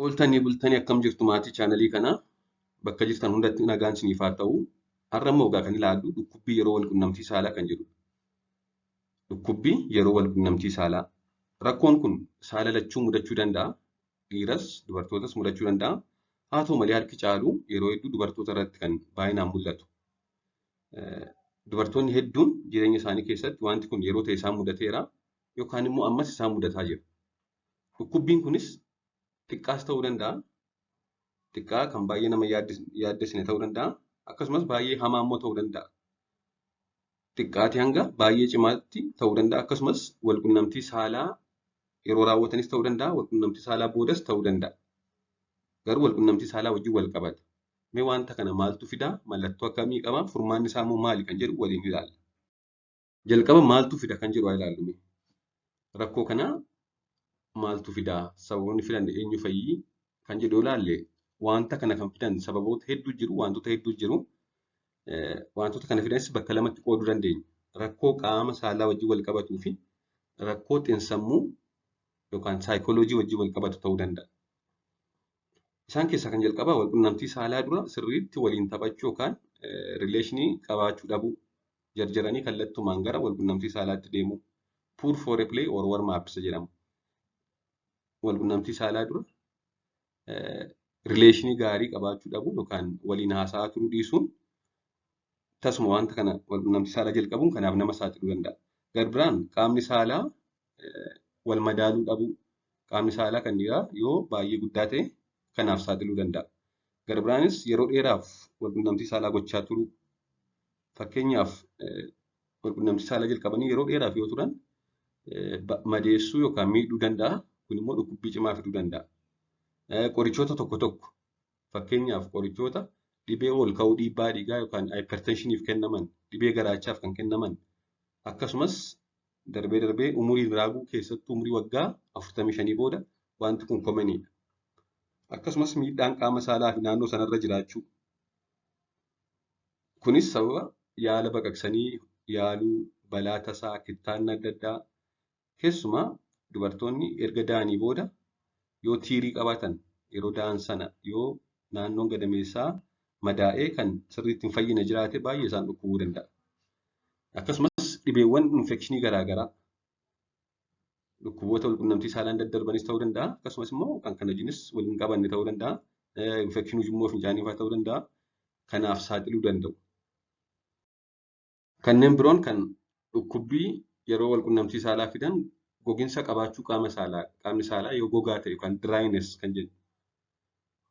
Ooltanii bultanii akkam jirtu maatii chaanalii kanaa bakka jirtan hundatti nagaan isiniif haa ta'u. Har'a immoo kan ilaallu dhukkubbii yeroo wal quunnamtii saalaa kan jedhudha. Dhukkubbii yeroo wal quunnamtii saalaa. Rakkoon kun saala lachuu mudachuu danda'a. Dhiiras dubartootas mudachuu danda'a. Haa ta'u malee harki caalu yeroo hedduu dubartoota irratti kan baay'inaan mul'atu. Dubartoonni hedduun jireenya isaanii keessatti wanti kun yeroo ta'e isaan mudateera yookaan immoo ammas isaan mudataa jira. Dhukkubbiin kunis xiqqaas ta'uu danda'a. Xiqqaa kan baay'ee nama yaaddesine ta'uu danda'a. Akkasumas baay'ee hamaa immoo ta'uu danda'a. Xiqqaatii hanga baay'ee cimaatti ta'uu danda'a. Akkasumas walquunnamtii saalaa yeroo raawwatanis ta'uu danda'a. Walquunnamtii saalaa boodas ta'uu danda'a. Garuu walquunnamtii saalaa wajjin wal qabata. Mee wanta kana maaltu fidaa? Mallattoo akkamii qaba? Furmaanni isaa immoo maali kan jedhu waliin ilaalla. Jalqaba maaltu fida kan jedhu haa ilaallu. Rakkoo kanaa maaltu fidaa? Sababoonni fidan eenyu fayyii? Kan jedhu ilaalle wanta kana kan fidan sababoota hedduu jiru, wantoota hedduu jiru. Wantoota kana fidanis bakka lamatti qooduu dandeenya. Rakkoo qaama saalaa wajjin wal qabatuu fi rakkoo xiinsammuu yookaan saayikooloojii wajjin wal qabatu ta'uu danda'a. Isaan keessaa kan jalqabaa walquunnamtii saalaa dura sirriitti waliin taphachuu yookaan rileeshinii qabaachuu dhabuu, jarjaranii kallattumaan gara walquunnamtii saalaatti deemuu. Poor foreplay or warm up jedhama. Walquunnamtii saalaa dura rileeshinii gaarii qabaachuu dhabuu yookaan waliin haasa'aa turuu dhiisuun tasuma wanta kana walquunnamtii saalaa jalqabuun kanaaf nama saaxiluu danda'a. Garbiraan qaamni saalaa wal madaaluu dhabuu, qaamni saalaa kan dhiiraa yoo baay'ee guddaa ta'e kanaaf saaxiluu danda'a. Garbiraanis yeroo dheeraaf walquunnamtii saalaa gochaa turuu. Fakkeenyaaf walquunnamtii saalaa jalqabanii yeroo dheeraaf yoo turan madeessuu yookaan miidhuu danda'a. Kun immoo dhukkubbii cimaa fiduu danda'a. Qorichoota tokko tokko fakkeenyaaf qorichoota dhibee ol ka'uu dhiibbaa dhiigaa yookaan hypertensioniif kennaman, dhibee garaachaaf kan kennaman akkasumas darbee darbee umuriin raaguu keessattuu umurii waggaa 45 booda wanti kun komaniidha. Akkasumas miidhaan qaama saalaa fi naannoo sanarra jiraachuu. Kunis sababa yaala baqaqsanii yaaluu, balaa tasaa, kittaanna adda addaa. Keessumaa dubartoonni erga da'anii booda yoo tiirii qabaatan yeroo da'an sana yoo naannoon gadameessaa madaa'ee kan sirriitti hin fayyine jiraate baay'ee isaan dhukkubuu danda'a. Akkasumas dhibeewwan infekshinii garaagaraa dhukkuboota walquunnamtii saalaan daddarbanis ta'uu danda'a. Akkasumas immoo kan kana wajjinis waliin qabanne ta'uu danda'a. Infekshinii ujummoo fincaanii fa'aa ta'uu danda'a. Kanaaf saaxiluu danda'u. Kanneen biroon kan dhukkubbii yeroo walquunnamtii saalaa fidan gogiinsa qabaachuu qaama saalaa. Qaamni saalaa yoo gogaa ta'e yookaan dryness kan jedhu.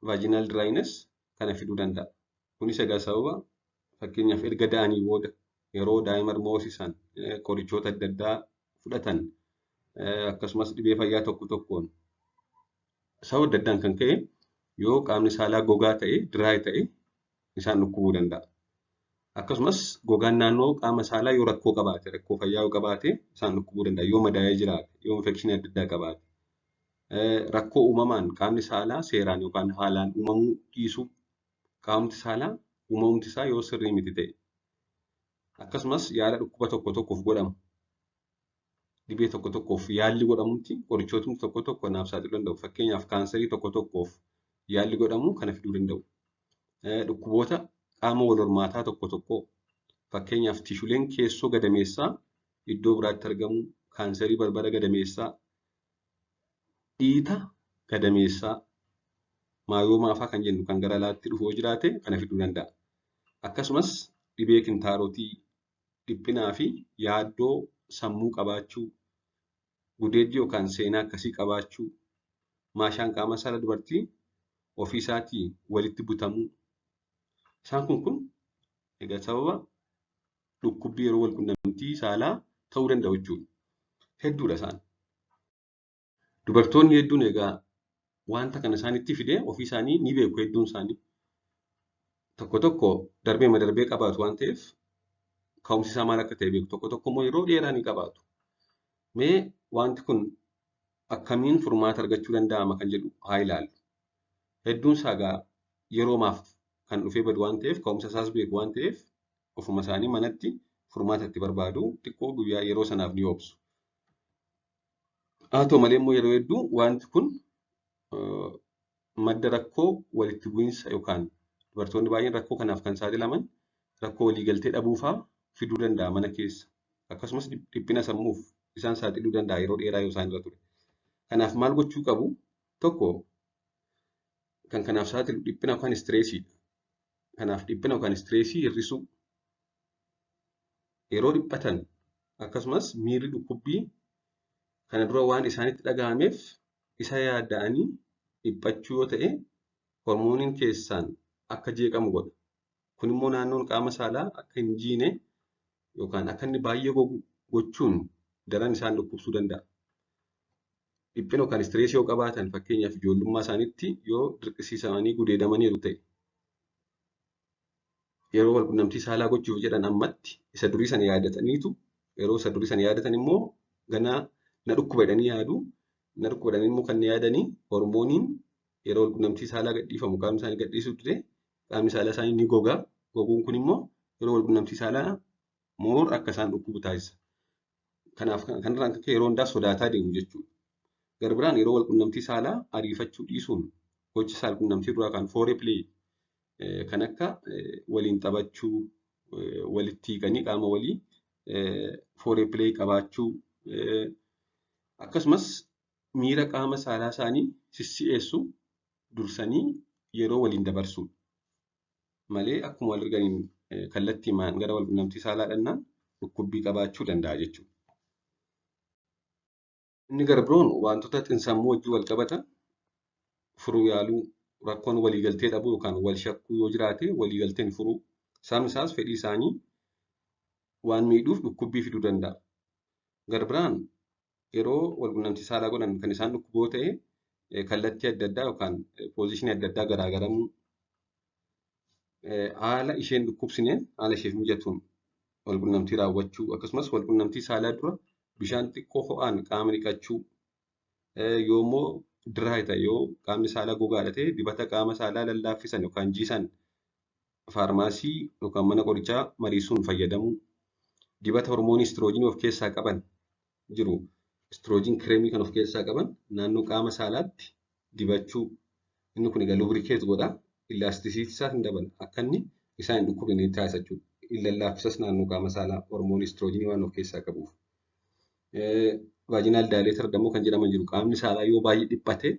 Vaginal dryness kana fiduu danda'a. Kunis egaa sababa fakkeenyaaf erga da'anii booda yeroo daa'ima hoosisan qorichoota adda addaa fudhatan akkasumas dhibee fayyaa tokko tokkoon sababa adda addaan kan ka'e yoo qaamni saalaa gogaa ta'e dry ta'e isaan dhukkubuu danda'a. Akkasumas gogaan naannoo qaama saalaa yoo rakkoo qabaate, rakkoo fayyaa yoo qabaate isaan dhukkubuu danda'a. Yoo madaa'ee jiraate, yoo infekshinii adda addaa qabaate. Rakkoo uumamaan qaamni saalaa seeraan yookaan haalaan uumamuu dhiisuu, qaamni saalaa uumamumti isaa yoo sirrii miti ta'e. Akkasumas yaala dhukkuba tokko tokkoof godhamu. Dhibee tokko tokkoof yaalli godhamutti qorichootni tokko tokko naaf saaxiluu danda'u. Fakkeenyaaf kaanserii tokko tokkoof yaalli godhamu kana fiduu danda'u. Dhukkuboota qaama wal hormaataa tokko tokko fakkeenyaaf tishuleen keessoo gadameessaa iddoo biraatti argamu, kaanserii balbala gadameessaa, dhiita gadameessaa, maayoomaa fa'aa kan jennu kan gara alaatti dhufuu jiraate kana fiduu danda'a. Akkasumas dhibee kintaarotii, dhiphinaa fi yaaddoo sammuu qabaachuu, gudeeddii yookaan seenaa akkasii qabaachuu, maashaan qaama saalaa dubartii ofii isaatii walitti butamuu. Isaan kun egaa sababa dhukkubbii yeroo walquunnamtii saalaa ta'uu danda'u jechuudha. Hedduudha isaan. Dubartoonni hedduun egaa wanta kana isaanitti fidee ofii isaanii ni beeku hedduun isaanii. Tokko tokko darbee qabaatu waan ta'eef ka'umsi isaa maal akka ta'e beeku. Tokko tokko immoo yeroo dheeraa ni qabaatu. Mee wanti kun akkamiin furmaata argachuu danda'ama kan jedhu haa ilaallu. Hedduun isaa egaa yeroomaaf kan dhufee badu waan ta'eef ka'umsa isaas beeku waan ta'eef ofuma isaanii manatti furmaata itti barbaadu xiqqoo guyyaa yeroo sanaaf ni obsu. Haa ta'u malee immoo yeroo hedduu wanti kun madda rakkoo walitti bu'iinsa yookaan dubartoonni baay'een rakkoo kanaaf kan saaxilaman rakkoo waliigaltee dhabuufaa fiduu danda'a mana keessa. Akkasumas dhiphina sammuuf isaan saaxiluu danda'a yeroo dheeraa yoo isaan irra ture. Kanaaf maal gochuu qabu? Tokko kan kanaaf saaxilu dhiphina yookaan istireesiidha. Kanaaf dhiphina yookaan istireesii hir'isuu. Yeroo dhiphatan akkasumas miirri dhukkubbii kana dura waan isaanitti dhaga'ameef isa yaada'anii dhiphachuu yoo ta'e hormooniin keessaan akka jeeqamu godha. Kun immoo naannoon qaama saalaa akka hin jiine yookaan akka inni baay'ee gogu gochuun daran isaan dhukkubsuu danda'a. Dhiphina yookaan istireesii yoo qabaatan fakkeenyaaf ijoollummaa isaaniitti yoo dirqisiisamanii gudeedamaniiru ta'e yeroo walqunnamtii saalaa gochuuf jedhan ammatti isa durii sana yaadataniitu yeroo isa durii sana yaadatan immoo ganaa na dhukkuba jedhanii yaadu. Na dhukkuba jedhanii immoo kan yaadanii hormooniin yeroo walqunnamtii saalaa gadhiifamu qaamni isaanii gadhiisuu dide qaamni saalaa isaanii ni goga. Goguun kun immoo yeroo walqunnamtii saalaa moor akka isaan dhukkubu taasisa. Kanaaf kanarraan akka yeroo hundaa sodaataa deemu jechuudha. Garbiraan yeroo walqunnamtii saalaa ariifachuu dhiisuun gocha saalqunnamtii duraa kan foreplay kan akka waliin taphachuu, walitti hiikanii qaama walii foreplay qabaachuu akkasumas miira qaama saalaa isaanii sissi'eessu dursanii yeroo waliin dabarsuu malee akkuma wal arganiin kallattiimaan gara walqunnamtii saalaa dhannaan dhukkubbii qabaachuu danda'a jechuudha. Inni garbiroon wantoota xinsammuu wajjin wal qabatan furuu yaaluu rakkoon waliigaltee dhabuu yookaan wal shakkuu yoo jiraate waliigalteen furuu. Sababni isaas fedhii isaanii waan miidhuuf dhukkubbii fiduu danda'a. Garbiraan yeroo walqunnamtii saalaa godhan kan isaan dhukkuboo ta'e kallattii adda addaa yookaan poozishinii adda addaa garaagaramuu haala isheen dhukkubsineen haala isheef mijatuun walqunnamtii raawwachuu akkasumas walqunnamtii saalaa dura bishaan xiqqoo ho'aan qaama dhiqachuu yoommoo diraay ta'e yoo qaamni saalaa gogaadha ta'e dibata qaama saalaa lallaaffisan yookaan jiisan faarmaasii yookaan mana qorichaa mariisuun fayyadamuu. Dibata hormoonii istiroojiinii of keessaa qaban jiru. Istiroojiin kireemii kan of keessaa qaban naannoo qaama saalaatti dibachuu. Inni kun egaa lubrikeet godha. Illaastisiitii isaa hin dabala. Akka inni isaan hin dhukkubne taasisa jechuudha. Lallaaffisas naannoo qaama saalaa hormoonii istiroojiinii waan of keessaa qabuuf. Vaajinaal daayleetar dammoo kan jedhaman jiru. Qaamni saalaa yoo baay'ee dhiphate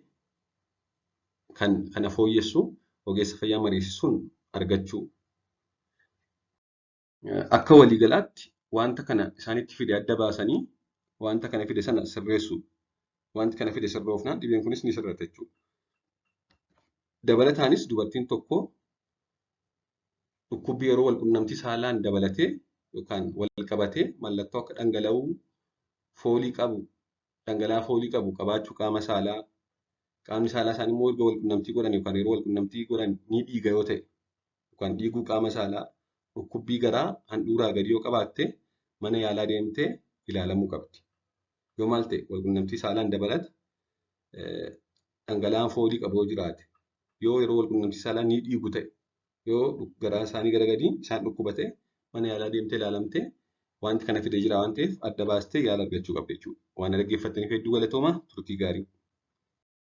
kana fooyyessu ogeessa fayyaa mariisisuun argachuu. Akka waliigalaatti wanta kana isaanitti fide adda baasanii wanta kana fide sana sirreessu. Wanti kana fide sirroofnaan dhibeen kunis ni sirrata jechuudha. Dabalataanis dubartiin tokko dhukkubbii yeroo walqunnamtii saalaan dabalatee yookaan wal qabatee mallattoo akka dhangala'uu foolii qabu, dhangala'aa foolii qabu qabaachuu qaama saalaa, qaamni saalaa isaanii immoo erga walqunnamtii godhan yookaan yeroo walqunnamtii godhan ni dhiiga yoo ta'e yookaan dhiiguu qaama saalaa, dhukkubbii garaa handhuuraa gadi yoo qabaatte mana yaalaa deemtee ilaalamuu qabdi. Yoo maal ta'e walqunnamtii saalaan dabalata dhangala'aan foolii qabu yoo jiraate yoo yeroo walqunnamtii saalaa ni dhiigu ta'e yoo garaa isaanii gara gadii isaan dhukkuba ta'e mana yaalaa deemtee ilaalamtee wanti kana fide jira waan ta'eef adda baastee yaala argachuu qabdi jechuudha. Waan dhaggeeffattaniif hedduu galatoomaa turtii gaarii.